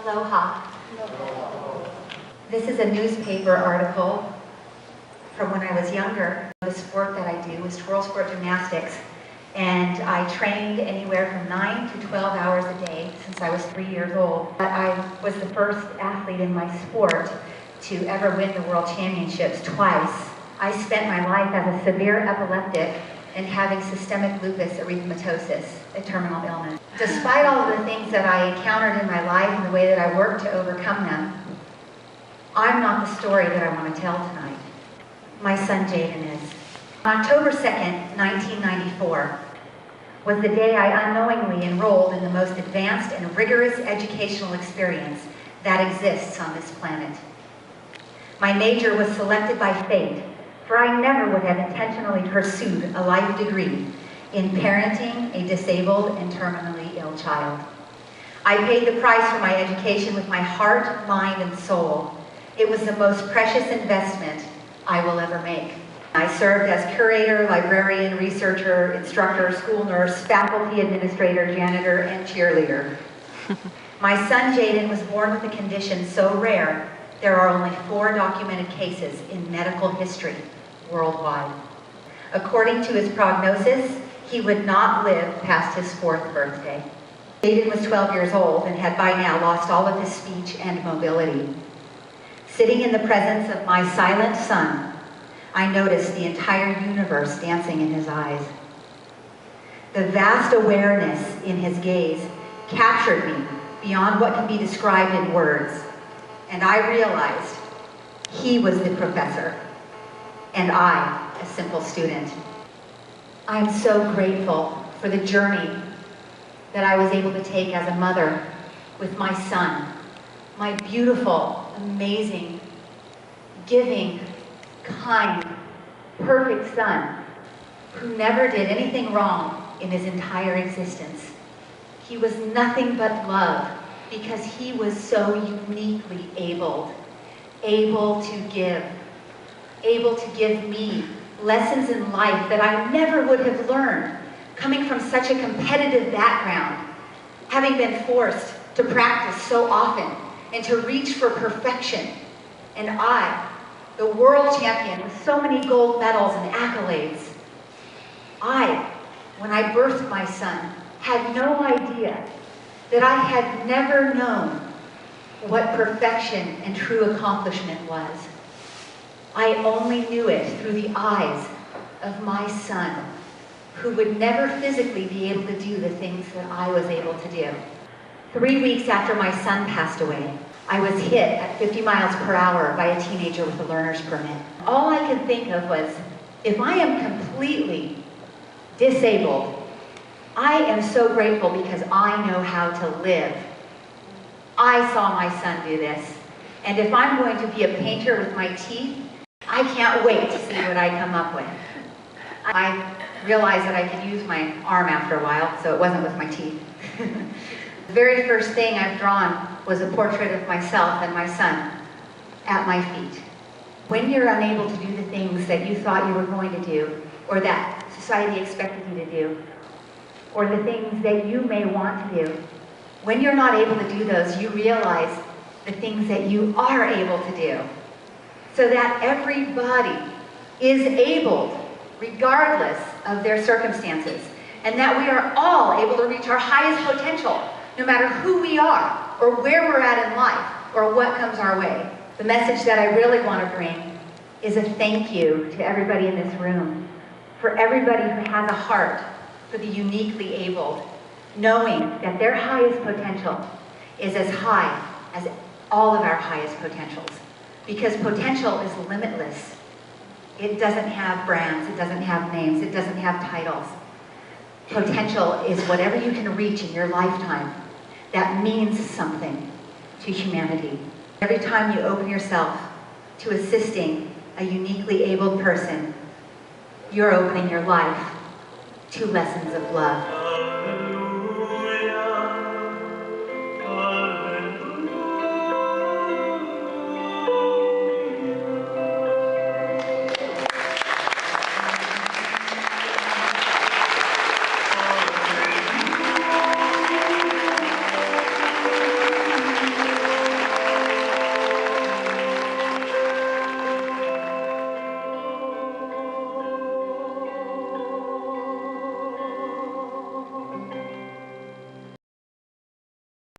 Aloha. This is a newspaper article from when I was younger. The sport that I do was twirl sport gymnastics, and I trained anywhere from 9 to 12 hours a day since I was 3 years old. But I was the first athlete in my sport to ever win the World Championships twice. I spent my life as a severe epileptic and having systemic lupus erythematosus, a terminal illness. Despite all of the things that I encountered in my life and the way that I worked to overcome them, I'm not the story that I want to tell tonight. My son Jaden is. On October 2nd, 1994, was the day I unknowingly enrolled in the most advanced and rigorous educational experience that exists on this planet. My major was selected by fate, for I never would have intentionally pursued a life degree in parenting a disabled and terminally ill child. I paid the price for my education with my heart, mind, and soul. It was the most precious investment I will ever make. I served as curator, librarian, researcher, instructor, school nurse, faculty administrator, janitor, and cheerleader. My son Jaden was born with a condition so rare, there are only 4 documented cases in medical history worldwide. According to his prognosis, he would not live past his 4th birthday. Jaden was 12 years old and had by now lost all of his speech and mobility. Sitting in the presence of my silent son, I noticed the entire universe dancing in his eyes. The vast awareness in his gaze captured me beyond what can be described in words, and I realized he was the professor, and I, a simple student. I am so grateful for the journey that I was able to take as a mother with my son, my beautiful, amazing, giving, kind, perfect son, who never did anything wrong in his entire existence. He was nothing but love because he was so uniquely able to give me lessons in life that I never would have learned, coming from such a competitive background, having been forced to practice so often and to reach for perfection. And I, the world champion with so many gold medals and accolades, when I birthed my son, had no idea that I had never known what perfection and true accomplishment was. I only knew it through the eyes of my son, who would never physically be able to do the things that I was able to do. 3 weeks after my son passed away, I was hit at 50 miles per hour by a teenager with a learner's permit. All I could think of was, if I am completely disabled, I am so grateful because I know how to live. I saw my son do this. And if I'm going to be a painter with my teeth, I can't wait to see what I come up with. I realized that I could use my arm after a while, so it wasn't with my teeth. The very first thing I've drawn was a portrait of myself and my son at my feet. When you're unable to do the things that you thought you were going to do, or that society expected you to do, or the things that you may want to do, when you're not able to do those, you realize the things that you are able to do. So that everybody is able, regardless of their circumstances, and that we are all able to reach our highest potential, no matter who we are, or where we're at in life, or what comes our way. The message that I really want to bring is a thank you to everybody in this room, for everybody who has a heart for the uniquely abled, knowing that their highest potential is as high as all of our highest potentials. Because potential is limitless. It doesn't have brands, it doesn't have names, it doesn't have titles. Potential is whatever you can reach in your lifetime that means something to humanity. Every time you open yourself to assisting a uniquely abled person, you're opening your life to lessons of love.